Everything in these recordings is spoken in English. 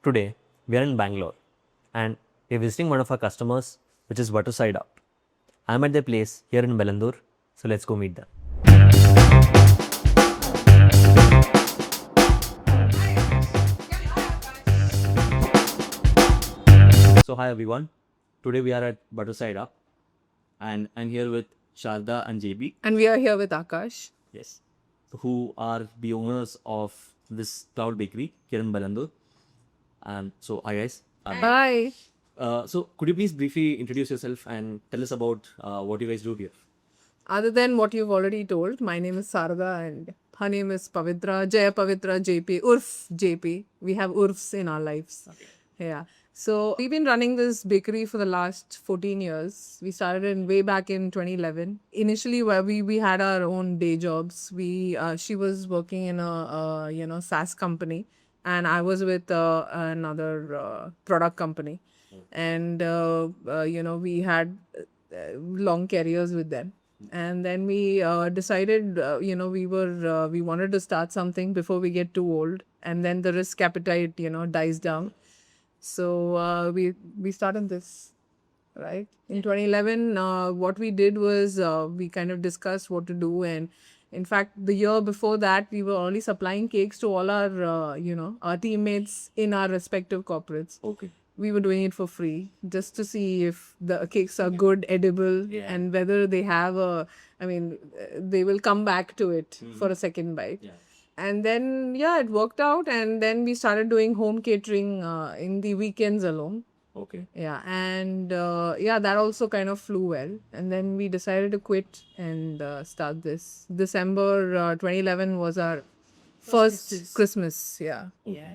Today, we are in Bangalore and we are visiting one of our customers, which is Butterside Up. I'm at their place here in Belandur, so let's go meet them. So, hi everyone. Today we are at Butterside Up and I'm here with Sharda and JB. And we are here with Akash. Yes. Who are the owners of this cloud bakery here in Belandur. And so, hi guys. Bye. So, could you please briefly introduce yourself and tell us about what you guys do here? Other than what you've already told, my name is Sarada and her name is Pavitra, Jaya Pavitra JP, Urf JP. We have Urfs in our lives. Yeah. So we've been running this bakery for the last 14 years. We started way back in 2011. Initially, where we had our own day jobs. She was working in a SaaS company, and I was with another product company, and we had long careers with them. And then we decided, we wanted to start something before we get too old, and then the risk appetite, dies down. So we started this, right? In 2011, what we did was we kind of discussed what to do, and in fact, the year before that, we were only supplying cakes to all our teammates in our respective corporates. Okay. We were doing it for free just to see if the cakes are good, edible, and whether they have they will come back to it for a second bite. Yeah. And then, it worked out. And then we started doing home catering in the weekends alone. Okay. Yeah. And that also kind of flew well. And then we decided to quit and start this. December 2011 was our first Christmas. Yeah. Yeah.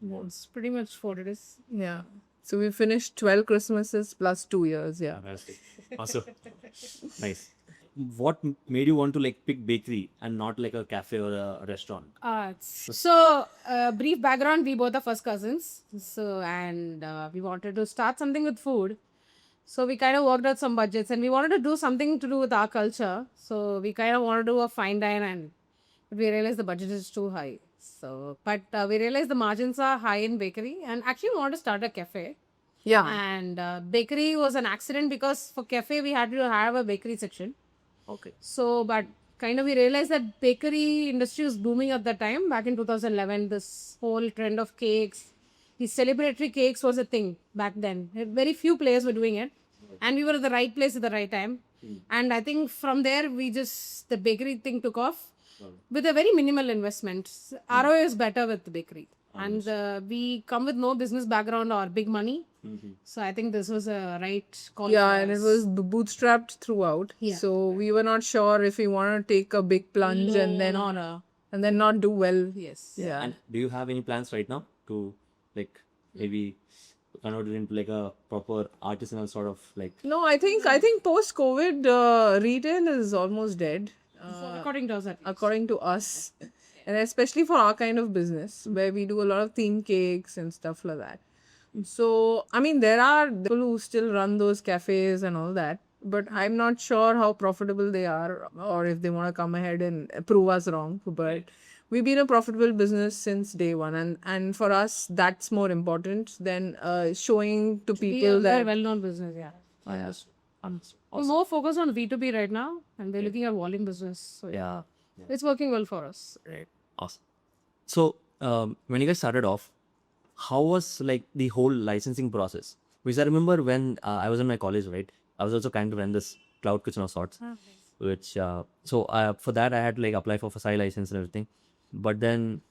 That's pretty much what it is. Yeah. So we finished 12 Christmases plus 2 years. Yeah. Fantastic. Awesome. Nice. What made you want to pick bakery and not like a cafe or a restaurant? Brief background, we both are first cousins. And we wanted to start something with food. So we kind of worked out some budgets and we wanted to do something to do with our culture. So we kind of wanted to do a fine dine, and we realized the budget is too high. But we realized the margins are high in bakery, and actually we wanted to start a cafe. Yeah. And bakery was an accident because for cafe we had to have a bakery section. Okay. But kind of we realized that bakery industry was booming at that time. Back in 2011, this whole trend of cakes, these celebratory cakes was a thing back then. Very few players were doing it, and we were at the right place at the right time. And I think from there, the bakery thing took off with a very minimal investment. ROI is better with the bakery. And we come with no business background or big money. So I think this was a right call. Yeah, and it was bootstrapped throughout. Yeah. So we were not sure if we want to take a big plunge and then not do well. Yes. Yeah. And do you have any plans right now to maybe convert it into a proper artisanal sort of No, I think post COVID retail is almost dead. According to us, According to us, and especially for our kind of business where we do a lot of theme cakes and stuff like that. So there are people who still run those cafes and all that, but I'm not sure how profitable they are or if they want to come ahead and prove us wrong. But we've been a profitable business since day one, and for us that's more important than showing to people we are a that well-known business. Yeah. yes. We're more focused on B2B right now, and we're looking at volume business. So Yeah. it's working well for us. Right. Awesome. So when you guys started off, how was the whole licensing process? Because I remember when I was in my college, right? I was also kind of run this cloud kitchen of sorts, which for that I had to apply for FSI license and everything. But then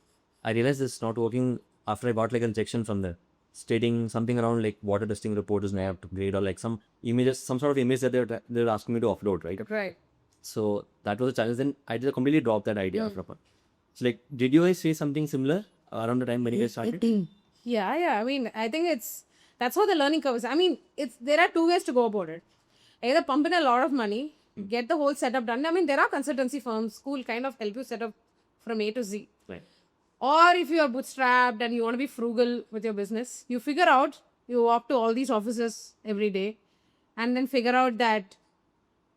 I realized it's not working after I got an injection from there stating something around water testing report is now have to grade or some images, some sort of image that they're asking me to upload, right? Right. So that was a challenge. Then I just completely dropped that idea after. So did you guys face something similar around the time when you guys started? Yeah. I think that's how the learning curve is. There are two ways to go about it. Either pump in a lot of money, get the whole setup done. There are consultancy firms who will kind of help you set up from A to Z. Right. Or if you are bootstrapped and you want to be frugal with your business, you figure out, you walk to all these offices every day and then figure out that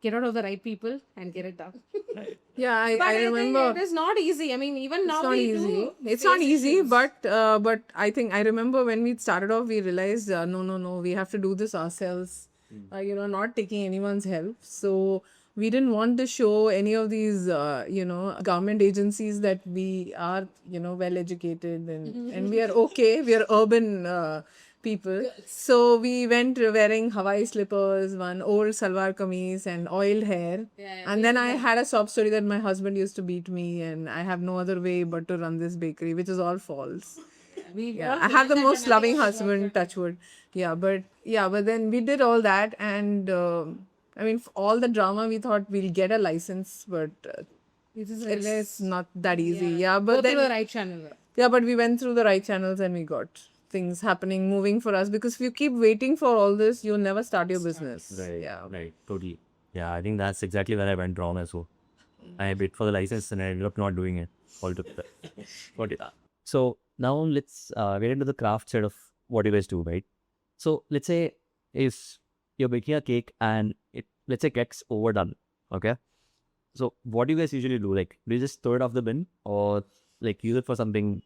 get out of the right people and get it done. Right. Yeah, I think remember. it is not easy. I mean, even now It's not we easy. do It's not face easy, issues. but I think I remember when we started off, we realized no, we have to do this ourselves. Not taking anyone's help. So we didn't want to show any of these government agencies that we are well educated and we are okay. We are urban. People. So we went wearing Hawaii slippers, one old salwar kameez, and oiled hair. And then I had a sob story that my husband used to beat me, and I have no other way but to run this bakery, which is all false. Yeah, I have the most loving husband, touch wood. But then we did all that, and I mean, for all the drama, we thought we'll get a license, but it's not that easy. Yeah, Go but through the then right channel. yeah, but we went through the right channels and we got things happening, moving for us. Because if you keep waiting for all this, you'll never start your business. Right. Yeah. Right. Totally. Yeah, I think that's exactly where I went wrong as well. I wait for the license and I ended up not doing it altogether. Got it. So now let's get into the craft side of what you guys do, right? So let's say if you're baking a cake and it, let's say, gets overdone, okay? So what do you guys usually do? Like, do you just throw it off the bin or like use it for something?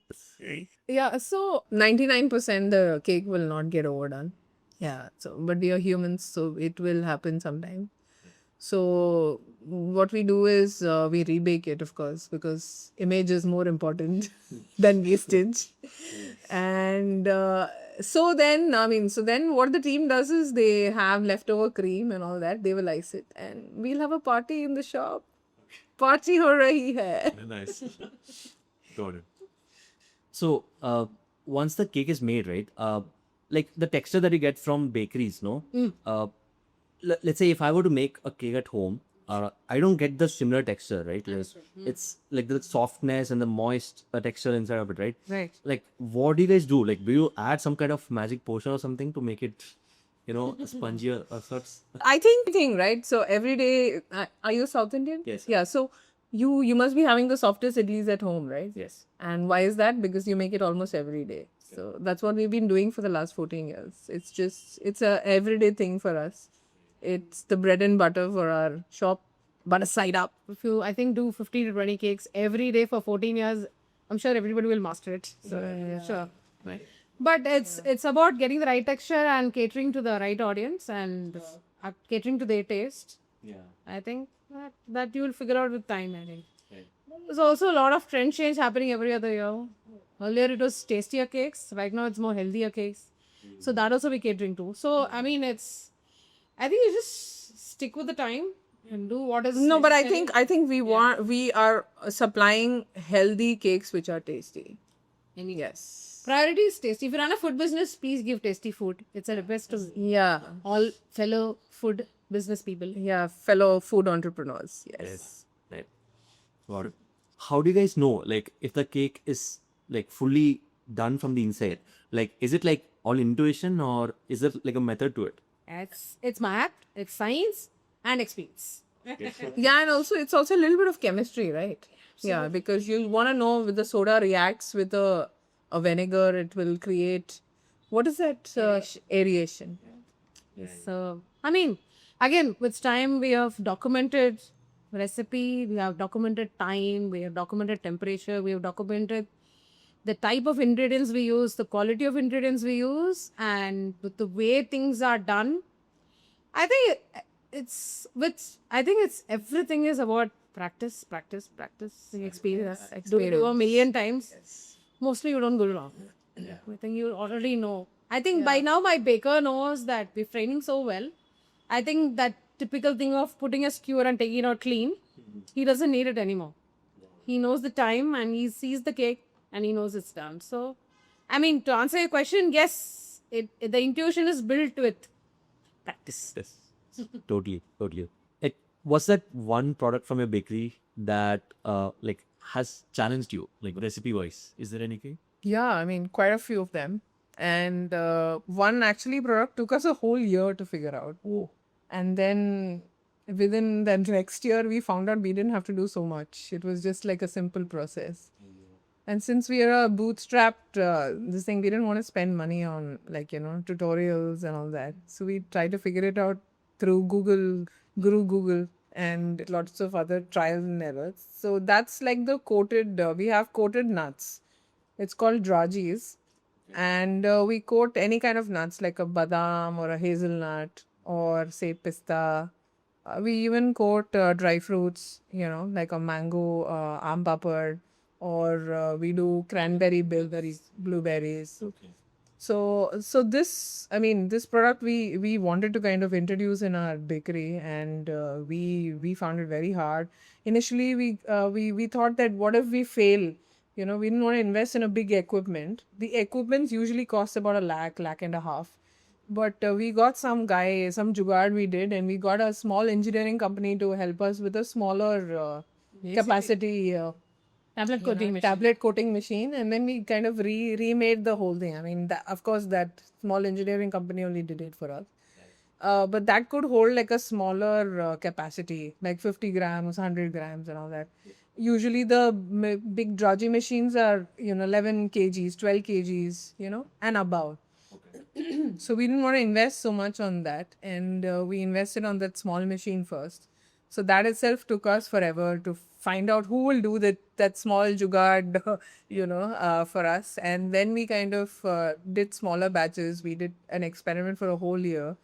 Yeah, so 99% the cake will not get overdone. Yeah, so but we are humans, so it will happen sometime. So what we do is we rebake it, of course, because image is more important than wastage. And so then what the team does is they have leftover cream and all that. They will ice it, and we'll have a party in the shop. Party ho rahi hai. Nice. Got it. So once the cake is made, right? Like the texture that you get from bakeries, no? Let's say if I were to make a cake at home, I don't get the similar texture, right? Like, it's like the softness and the moist texture inside of it, right? Right. Like, what do you guys do? Like, do you add some kind of magic potion or something to make it, spongier or sorts? I think right. So every day, are you South Indian? Yes. Yeah. So you must be having the softest idlis at home, right? Yes. And why is that? Because you make it almost every day. So that's what we've been doing for the last 14 years. It's a everyday thing for us. It's the bread and butter for our shop. Butter side up. If you, I think, do 15 to 20 cakes every day for 14 years, I'm sure everybody will master it. So, sure. Right. But it's about getting the right texture and catering to the right audience and catering to their taste. Yeah. I think that you will figure out with time, I think. There's also a lot of trend change happening every other year. Earlier it was tastier cakes. Right now it's more healthier cakes. So that also we're catering to. So, I mean, I think you just stick with the time and do what is No, but necessary. I think we are supplying healthy cakes which are tasty. Yes. Priority is tasty. If you run a food business, please give tasty food. It's a request to Yeah. all fellow food business people. Yeah. Fellow food entrepreneurs. Yes. Right. Got it. How do you guys know, like, if the cake is like fully done from the inside? Like, is it like all intuition or is there like a method to it? It's math, it's science, and experience. Yeah, and also it's also a little bit of chemistry, right? Yeah, because you want to know with the soda reacts with a vinegar, it will create what is that aeration? So, I mean, again, with time, we have documented recipe, we have documented time, we have documented temperature, we have documented the type of ingredients we use, the quality of ingredients we use, and with the way things are done. I think it's everything is about practice, experience. Do it a million times. Mostly you don't go wrong. I think you already know. I think by now my baker knows that we're training so well. I think that typical thing of putting a skewer and taking it out clean, he doesn't need it anymore. He knows the time and he sees the cake and he knows it's done. So, I mean, to answer your question, yes, the intuition is built with practice. Yes. Totally. Like, what's that one product from your bakery that like has challenged you, like recipe wise? Is there anything? Yeah, I mean, quite a few of them. And one actually product took us a whole year to figure out. Oh. And then within the next year, we found out we didn't have to do so much. It was just like a simple process. And since we are a bootstrapped this thing, we didn't want to spend money on tutorials and all that. So we tried to figure it out through Google, Guru Google. and lots of other trials and errors. So that's like the coated, we have coated nuts. It's called Rajis. And we coat any kind of nuts like a badam or a hazelnut or say pista. We even coat dry fruits, like a mango, aam papad, or we do cranberry, bilberries, blueberries. So this, I mean, this product we wanted to kind of introduce in our bakery, and we found it very hard. Initially, we thought that what if we fail? We didn't want to invest in a big equipment. The equipments usually cost about a lakh and a half. But we got some guy, some jugaad we did, and we got a small engineering company to help us with a smaller capacity Tablet coating machine. tablet coating machine, and then we kind of remade the whole thing. I mean, of course, that small engineering company only did it for us. But that could hold like a smaller capacity, like 50 grams, 100 grams, and all that. Usually, the big drudgy machines are 11 kgs, 12 kgs, and above. So we didn't want to invest so much on that, and we invested on that small machine first. So that itself took us forever to find out who will do that small jugaad, for us. And then we kind of did smaller batches. We did an experiment for a whole year.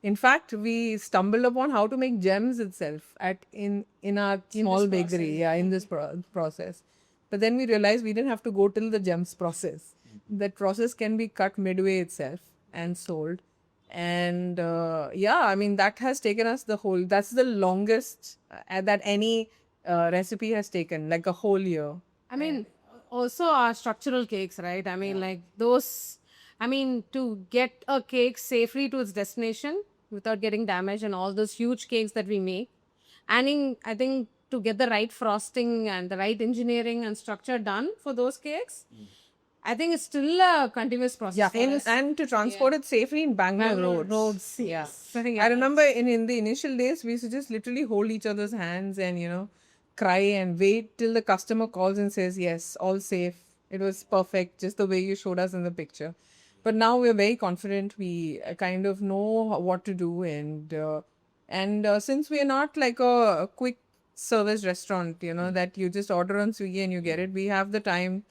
In fact, we stumbled upon how to make gems itself in our small bakery, in this process. But then we realized we didn't have to go till the gems process. That process can be cut midway itself and sold. And I mean, that has taken us that's the longest that any recipe has taken, like a whole year. I mean, also our structural cakes, right? I mean, like those, I mean, to get a cake safely to its destination without getting damaged, and all those huge cakes that we make. And I think to get the right frosting and the right engineering and structure done for those cakes, I think it's still a continuous process. Yeah, and to transport it safely in Bangalore roads. Yeah. I remember in the initial days, we used to just literally hold each other's hands and, cry and wait till the customer calls and says, yes, all safe. It was perfect, just the way you showed us in the picture. But now we're very confident. We kind of know what to do. And since we're not like a quick service restaurant, that you just order on Swiggy and you get it, we have the time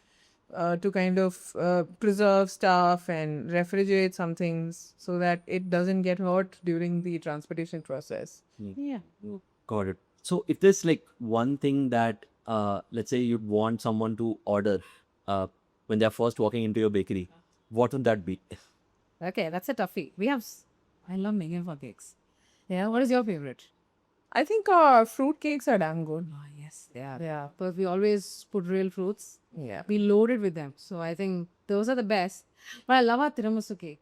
to kind of preserve stuff and refrigerate some things so that it doesn't get hurt during the transportation process. Yeah. Got it. So if there's like one thing that let's say you'd want someone to order when they're first walking into your bakery, what would that be? Okay, that's a toughie. I love making for cakes. Yeah, what is your favorite? I think fruit cakes are damn good. Oh, yes, they are. Yeah. But we always put real fruits. Yeah. We load it with them. So I think those are the best. But I love our tiramisu cake.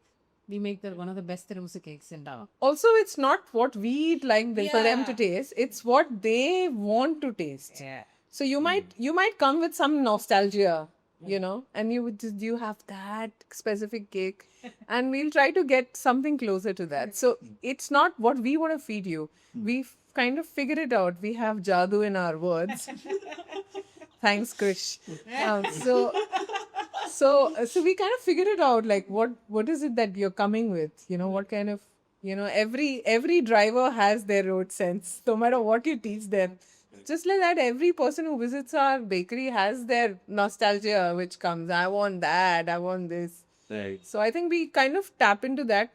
We make one of the best tiramisu cakes in Dava. Also, it's not what we like for them to taste. It's what they want to taste. Yeah. So you might come with some nostalgia, and you have that specific cake, and we'll try to get something closer to that. So it's not what we want to feed you. We've kind of figured it out. We have jadoo in our words. Thanks, Krish. So we kind of figured it out. Like what is it that you're coming with? What kind of every driver has their road sense. No matter what you teach them. Just like that, every person who visits our bakery has their nostalgia, which comes. I want that. I want this. Right. So I think we kind of tap into that.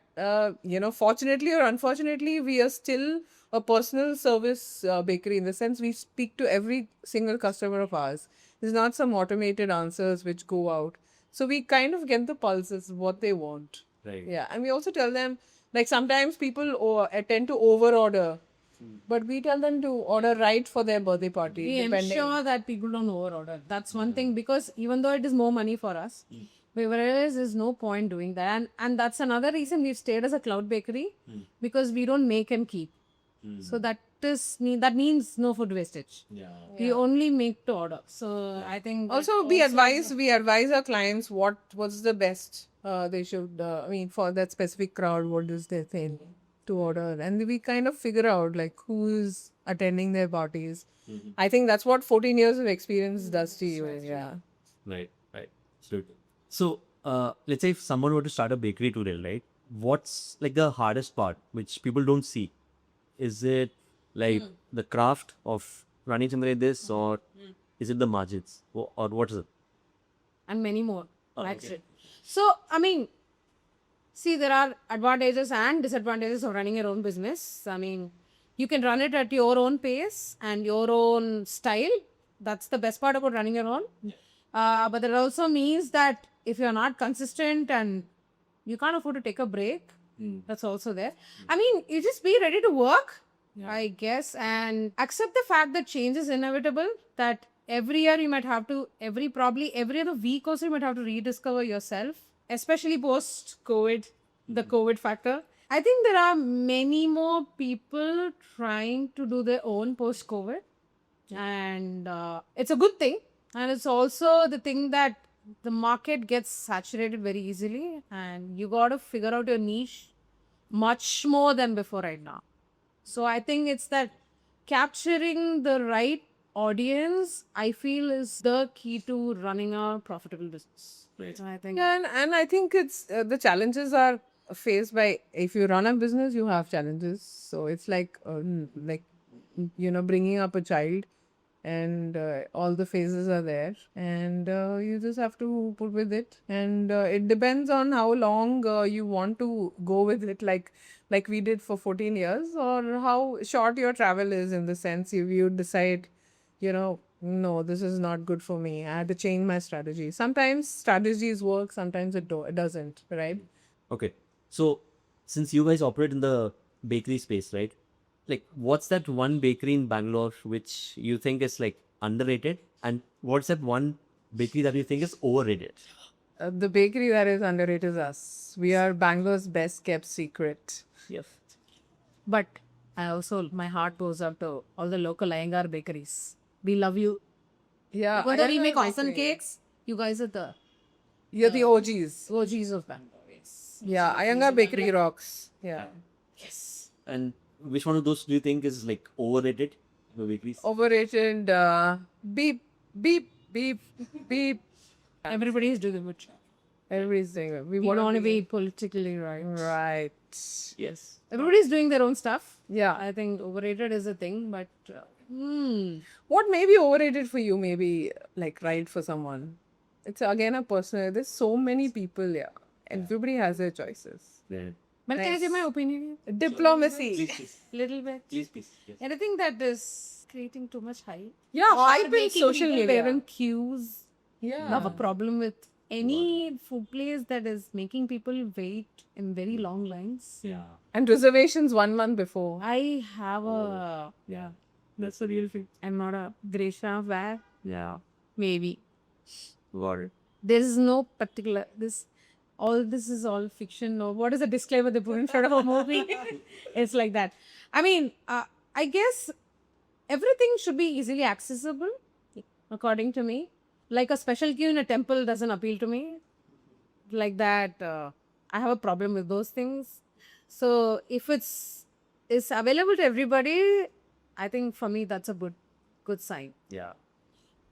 Fortunately or unfortunately, we are still a personal service bakery in the sense we speak to every single customer of ours. There's not some automated answers which go out. So we kind of get the pulses, what they want. Right. Yeah. And we also tell them, like sometimes people tend to over order. But we tell them to order right for their birthday party. We ensure that people don't overorder. That's one thing, because even though it is more money for us, we realize there's no point doing that. And that's another reason we've stayed as a cloud bakery, because we don't make and keep. So that means no food wastage. Yeah. We only make to order. So I think Also, we advise our clients what's the best they should, for that specific crowd, what is their thing to order. And we kind of figure out like who's attending their parties. I think that's what 14 years of experience does to you. Yeah. Right. Absolutely. So let's say if someone were to start a bakery today, right? What's like the hardest part which people don't see? Is it Like the craft of running something like this, or is it the margins, or what is it? And many more. That's it. So, I mean, see, there are advantages and disadvantages of running your own business. I mean, you can run it at your own pace and your own style. That's the best part about running your own. But that also means that if you're not consistent and you can't afford to take a break, that's also there. I mean, you just be ready to work, I guess, and accept the fact that change is inevitable. That every year you might have to, probably every other week also, you might have to rediscover yourself, especially post COVID, the COVID factor. I think there are many more people trying to do their own post COVID, and it's a good thing. And it's also the thing that the market gets saturated very easily, and you got to figure out your niche much more than before right now. So I think it's that capturing the right audience, I feel, is the key to running a profitable business. So I think Yeah, and I think it's the challenges are faced by, if you run a business, you have challenges. So it's like bringing up a child, and all the phases are there, and you just have to put with it. And it depends on how long you want to go with it, like we did for 14 years, or how short your travel is, in the sense if you decide, no, this is not good for me, I had to change my strategy. Sometimes strategies work, sometimes it doesn't, right? Okay. So, since you guys operate in the bakery space, right? Like, what's that one bakery in Bangalore which you think is like underrated? And what's that one bakery that you think is overrated? The bakery that is underrated is us. We are Bangalore's best kept secret. Yes. But I also, my heart goes out to all the local Iyengar bakeries. We love you. Yeah, Whether we Iyengar make awesome bakery. cakes, you guys are the You're the OGs. OGs of Bangalore. Yes. Yeah, Iyengar bakery rocks. Yeah. Yes. And which one of those do you think is like overrated? The bakeries? Overrated. Beep, beep, beep, beep. Everybody is doing a good job. Everybody's doing it. We don't want to be politically right. Right. Yes. Everybody's doing their own stuff. Yeah. I think overrated is a thing, but What may be overrated for you, maybe like right for someone. It's again a personal. There's so many people. Yeah. Everybody has their choices. Yeah. but can I give my opinion? Diplomacy. Little bit. Please, please. Yes. Anything that is creating too much hype. Yeah, Or hype in making social people media. wait in queues. Yeah. I have a problem with any food place that is making people wait in very long lines. Yeah. And reservations 1 month before. I have a That's the real thing. I'm not a Gresha where Yeah. maybe Got it. there is no particular this is all fiction, or what is the disclaimer they put in front of a movie? It's like that. I mean, I guess everything should be easily accessible, according to me. Like a special queue in a temple doesn't appeal to me. Like that, I have a problem with those things. So if it's available to everybody, I think for me that's a good sign. Yeah.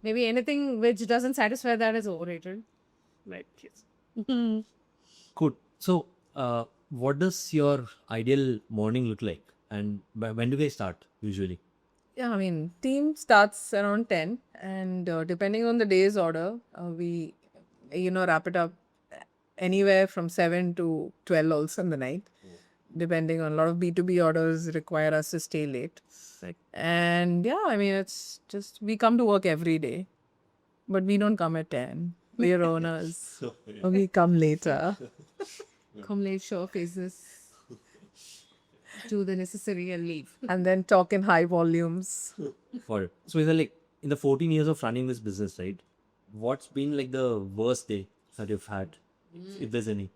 Maybe anything which doesn't satisfy that is overrated. Right. Yes. Good. So, what does your ideal morning look like? And when do they start usually? Yeah, I mean, team starts around 10, and depending on the day's order, we, wrap it up anywhere from 7 to 12 also in the night. Depending on a lot of B2B orders require us to stay late. Right. And yeah, I mean, it's just, we come to work every day, but we don't come at 10. We're owners. We come later. Come late, show faces, do the necessary and leave. And then talk in high volumes. For it. So, is it like in the 14 years of running this business, right? What's been like the worst day that you've had, if there's any?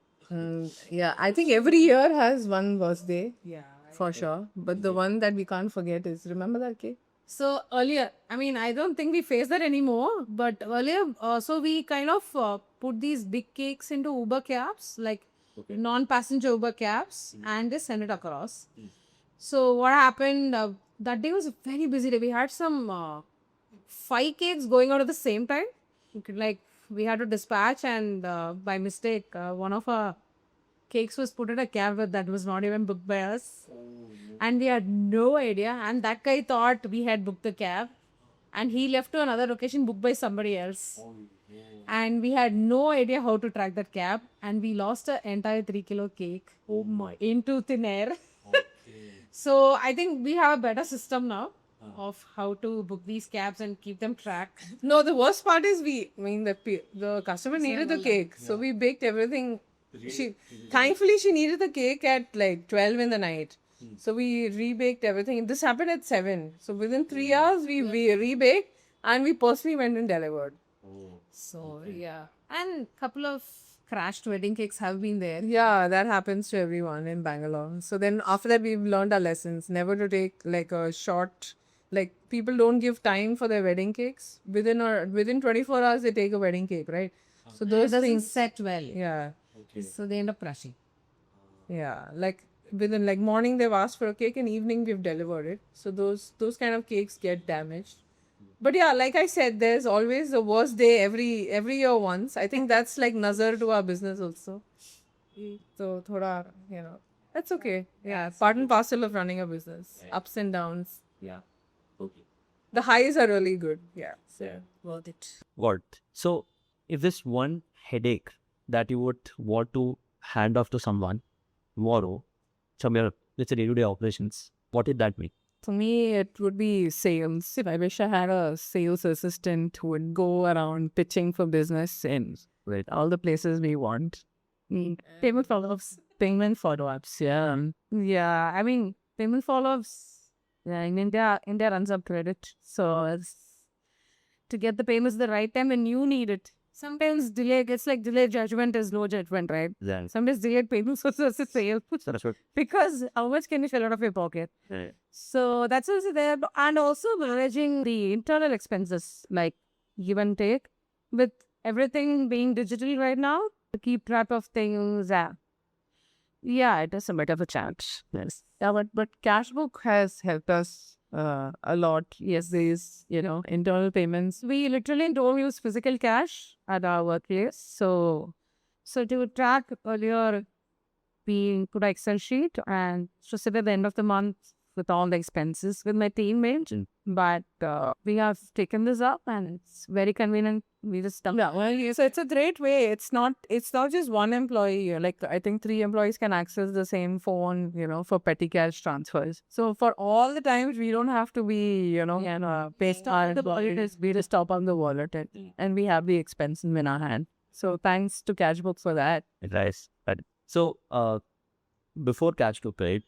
Yeah, I think every year has one worst day. Yeah. For sure. But the one that we can't forget is, remember that cake? So earlier, I mean, I don't think we face that anymore. But earlier, so we kind of put these big cakes into Uber cabs, like non-passenger Uber cabs, and just send it across. So what happened? That day was a very busy day. We had some 5 cakes going out at the same time. We had to dispatch, and by mistake, one of our cakes was put in a cab that was not even booked by us. And we had no idea. And that guy thought we had booked the cab. And he left to another location booked by somebody else. And we had no idea how to track that cab. And we lost an entire 3 kilo cake into thin air. So I think we have a better system now of how to book these cabs and keep them tracked. No, the worst part is the customer needed the cake, so we baked everything. Thankfully she needed the cake at like 12 in the night, so we rebaked everything. This happened at 7, so within 3 hours we rebaked and we personally went and delivered. So yeah, and couple of crashed wedding cakes have been there. Yeah, that happens to everyone in Bangalore. So then after that we've learned our lessons, never to take like a short, like people don't give time for their wedding cakes. Within 24 hours they take a wedding cake, right? So It those doesn't things, set well. yeah. So they end up crashing. Yeah, like within like morning they've asked for a cake and evening we've delivered it. So those kind of cakes get damaged. But yeah, like I said, there's always the worst day every year once. I think that's like nazar to our business also. So thoda, that's okay. Yeah, part and parcel of running a business. Ups and downs. Yeah. Okay. The highs are really good. Yeah. So. Worth it. Got it. So, if this one headache that you would want to hand off to someone tomorrow, from your, let's say, day-to-day operations, what did that mean? For me, it would be sales. I wish I had a sales assistant who would go around pitching for business in all the places we want. Payment follow-ups. Payment follow-ups, yeah. Yeah, I mean, payment follow-ups, yeah, in India runs up credit. So, it's to get the payments the right time when you need it. Sometimes it's like delayed judgment is no judgment, right? Yeah. Sometimes delayed payments also is a sale. That's what. Because how much can you fill out of your pocket? So that's also there. And also managing the internal expenses, like give and take. With everything being digital right now, to keep track of things, yeah, it is a bit of a challenge. Yes. Yeah, but Cashbook has helped us a lot. Yes, these, internal payments. We literally don't use physical cash at our workplace. So to track earlier, we put an Excel sheet and to sit at the end of the month with all the expenses with my teammates. But we have taken this up and it's very convenient. We just dump. Yeah, well, so it's a great way. It's not just one employee. Like I think 3 employees can access the same phone, for petty cash transfers. So for all the times we don't have to be, based on the wallet. We just top on the wallet and we have the expense in our hand. So thanks to Cashbook for that. Nice. So, before Cashbook, right?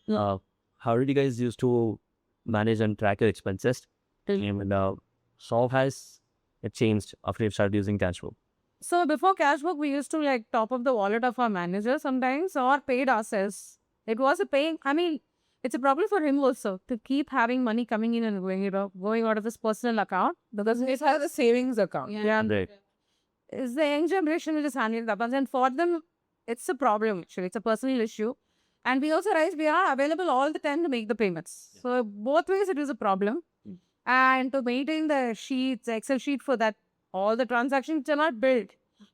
How did you guys used to manage and track your expenses? And how has it changed after you started using Cashbook? So before Cashbook, we used to like top up the wallet of our manager sometimes or paid ourselves. It was a pain. I mean, it's a problem for him also to keep having money coming in and going out of his personal account because it has a savings account. Yeah. Right. It's the young generation which is handling that. And for them, it's a problem actually. It's a personal issue. And we also realize we are available all the time to make the payments. Yeah. So both ways it is a problem. And to maintain the sheets, Excel sheet for that, all the transactions are not built.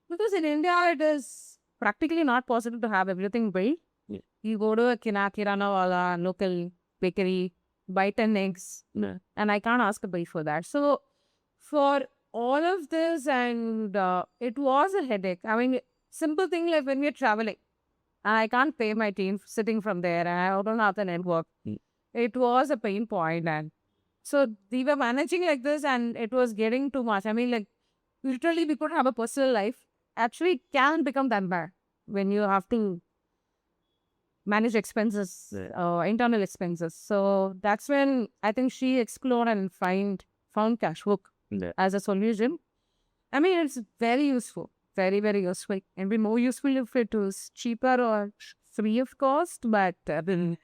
Because in India, it is practically not possible to have everything built. Yeah. You go to a kirana wala, local bakery, buy 10 eggs. Yeah. And I can't ask a bill for that. So for all of this, and it was a headache. I mean, simple thing like when we're traveling, and I can't pay my team sitting from there, and I don't have the network. It was a pain point, and so we were managing like this, and it was getting too much. I mean, like literally, we could have a personal life. Actually, it can become that bad when you have to manage expenses, internal expenses. So that's when I think she explored and found Cashbook as a solution. I mean, it's very useful. Very, very useful. And be more useful if it was cheaper or free of cost. But I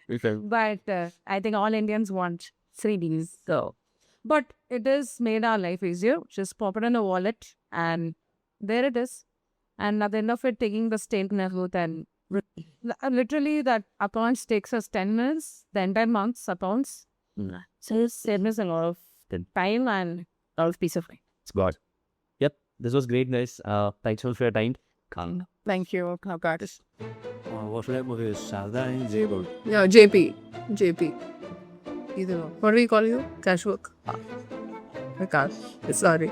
think all Indians want 3Ds. So, but it has made our life easier. Just pop it in a wallet and there it is. And at the end of it, taking the statement and literally that accounts takes us 10 minutes, the entire month's accounts. So it saves us a lot of time and a lot of peace of mind. It's God. Yep. This was great, guys. Thanks so much for your time. Thank you. What What should I movie? Sharda and Jaybird. Yeah, JP. Either one. What do we call you? Cashbook. I can't. Sorry.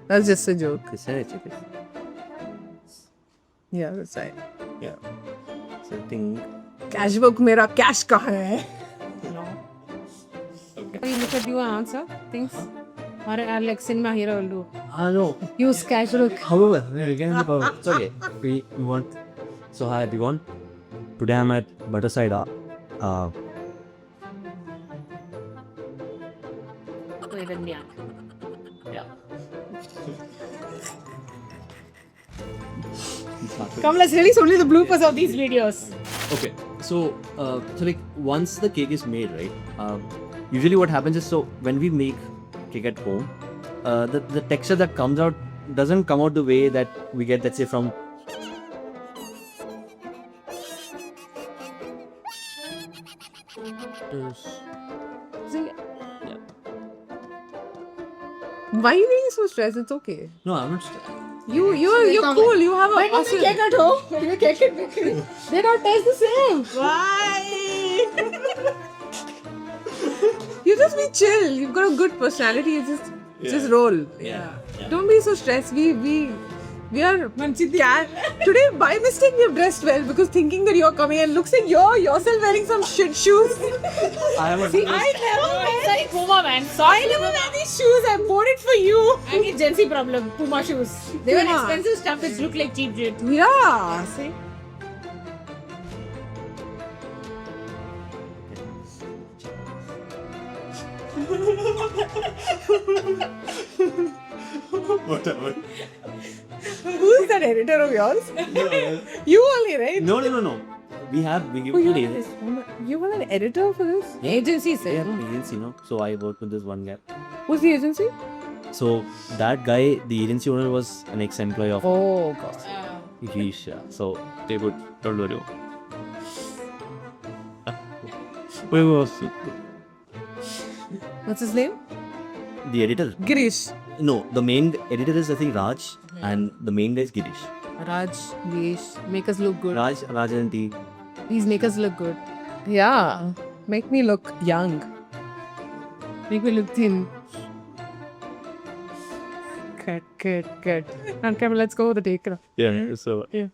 That's just a joke. Kiss hai, check it. Yeah, that's right. Yeah. So I think. Cashbook मेरा cash कहाँ है? We look at you and answer things. Or like cinema hero will do. No. Use cashbook. However, we can. It's okay. We want. So hi everyone. Today I'm at Butterside. Yeah. Come, let's release only the bloopers of these videos. Okay, so like once the cake is made, right? Usually what happens is, so when we make cake at home, the texture that comes out doesn't come out the way that we get, let's say, from. See, Why are you being so stressed? It's okay. No, I'm not. You're cool. You have a why don't we cake at home? When we cake at bakery, they don't taste the same. Why? You just be chill. You've got a good personality. You just roll. Yeah. Don't be so stressed. We are today by mistake we have dressed well because thinking that you're coming and looks like you're yourself wearing some shit shoes. I have a. I never wear Puma, man. I never wear these shoes. I bought it for you. I need Gen Z problem. Puma shoes. They were Puma. expensive stuff which look like cheap shit. Yeah. See? Whatever. Who's that editor of yours? You only, right? No. We give Oh, it you were an editor for this? Agency Yeah, said. agency, So I work with this one guy. Who's the agency? So that guy, the agency owner, was an ex-employee of Oh, God. Isha. So they would. Don't worry. Wait. What's his name? The editor? Girish. No, the main editor is I think Raj, and the main guy is Girish. Raj, Girish. Make us look good. Raj and T. Please make us look good. Yeah. Make me look young. Make me look thin. Good. On camera, let's go with the take. Yeah. So. Yeah.